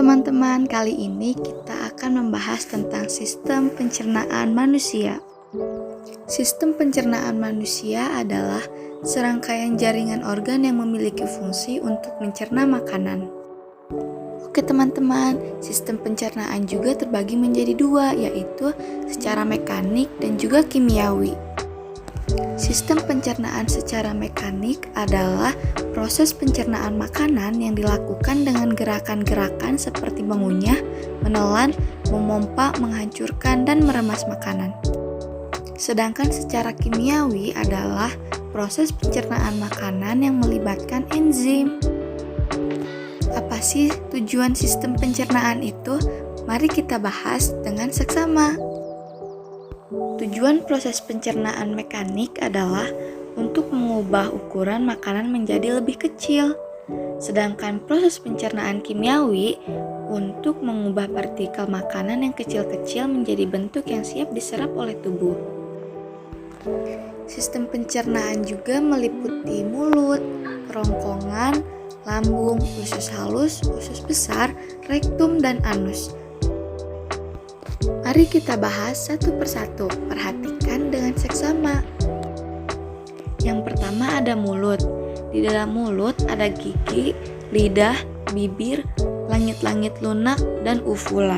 teman-teman, kali ini kita akan membahas tentang sistem pencernaan manusia. Sistem pencernaan manusia adalah serangkaian jaringan organ yang memiliki fungsi untuk mencerna makanan. Oke teman-teman, sistem pencernaan juga terbagi menjadi dua, yaitu secara mekanik dan juga kimiawi. Sistem pencernaan secara mekanik adalah proses pencernaan makanan yang dilakukan dengan gerakan-gerakan seperti mengunyah, menelan, memompa, menghancurkan, dan meremas makanan. Sedangkan secara kimiawi adalah proses pencernaan makanan yang melibatkan enzim. Apa sih tujuan sistem pencernaan itu? Mari kita bahas dengan seksama. Tujuan proses pencernaan mekanik adalah untuk mengubah ukuran makanan menjadi lebih kecil. Sedangkan proses pencernaan kimiawi untuk mengubah partikel makanan yang kecil-kecil menjadi bentuk yang siap diserap oleh tubuh. Sistem pencernaan juga meliputi mulut, kerongkongan, lambung, usus halus, usus besar, rektum, dan anus. Mari kita bahas satu persatu, perhatikan dengan seksama. Yang pertama ada mulut. Di dalam mulut ada gigi, lidah, bibir, langit-langit lunak, dan uvula.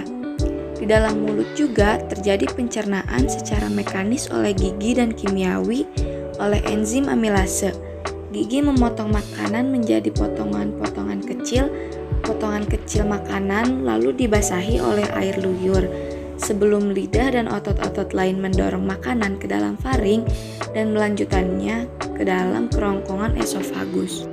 Di dalam mulut juga terjadi pencernaan secara mekanis oleh gigi dan kimiawi oleh enzim amilase. Gigi memotong makanan menjadi potongan-potongan kecil makanan lalu dibasahi oleh air luyur. Sebelum lidah dan otot-otot lain mendorong makanan ke dalam faring dan melanjutannya ke dalam kerongkongan esofagus.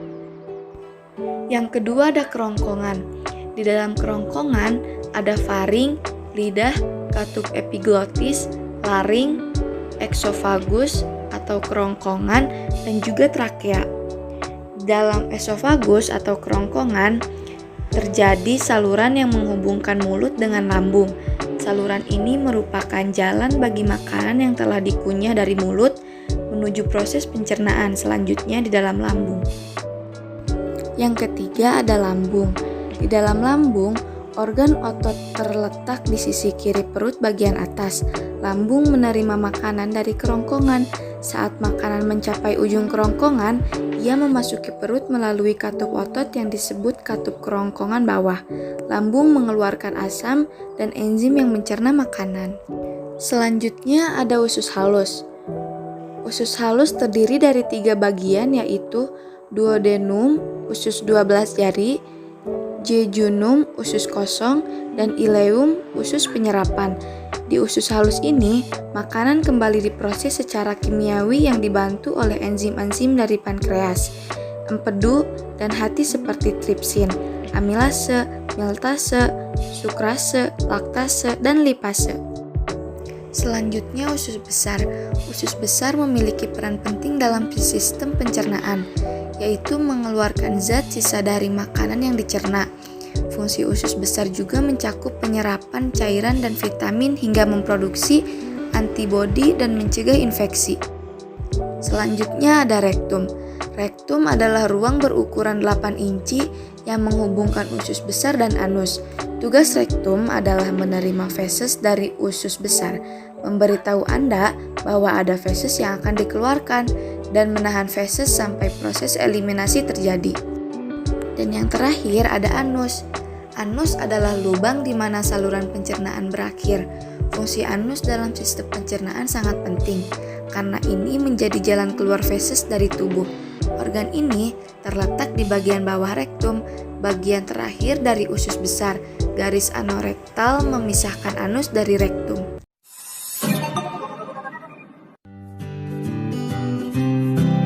Yang kedua ada kerongkongan. Di dalam kerongkongan ada faring, lidah, katup epiglotis, laring, eksofagus atau kerongkongan, dan juga trakea. Dalam esofagus atau kerongkongan terjadi saluran yang menghubungkan mulut dengan lambung. Saluran ini merupakan jalan bagi makanan yang telah dikunyah dari mulut menuju proses pencernaan selanjutnya di dalam lambung. Yang ketiga ada lambung. Di dalam lambung, organ otot terletak di sisi kiri perut bagian atas. Lambung menerima makanan dari kerongkongan. Saat makanan mencapai ujung kerongkongan, ia memasuki perut melalui katup otot yang disebut katup kerongkongan bawah. Lambung mengeluarkan asam dan enzim yang mencerna makanan. Selanjutnya ada usus halus. Usus halus terdiri dari 3 bagian, yaitu duodenum, usus 12 jari, jejunum, usus kosong, dan ileum, usus penyerapan. Di usus halus ini, makanan kembali diproses secara kimiawi yang dibantu oleh enzim-enzim dari pankreas, empedu, dan hati seperti tripsin, amilase, miltase, sukrase, laktase, dan lipase. Selanjutnya usus besar. Usus besar memiliki peran penting dalam sistem pencernaan, yaitu mengeluarkan zat sisa dari makanan yang dicerna. Fungsi usus besar juga mencakup penyerapan cairan dan vitamin hingga memproduksi antibodi dan mencegah infeksi. Selanjutnya ada rektum. Rektum adalah ruang berukuran 8 inci yang menghubungkan usus besar dan anus. Tugas rektum adalah menerima feses dari usus besar, memberitahu Anda bahwa ada feses yang akan dikeluarkan, dan menahan feses sampai proses eliminasi terjadi. Dan yang terakhir ada anus. Anus adalah lubang di mana saluran pencernaan berakhir. Fungsi anus dalam sistem pencernaan sangat penting, karena ini menjadi jalan keluar feses dari tubuh. Organ ini terletak di bagian bawah rektum, bagian terakhir dari usus besar. Garis anorektal memisahkan anus dari rektum.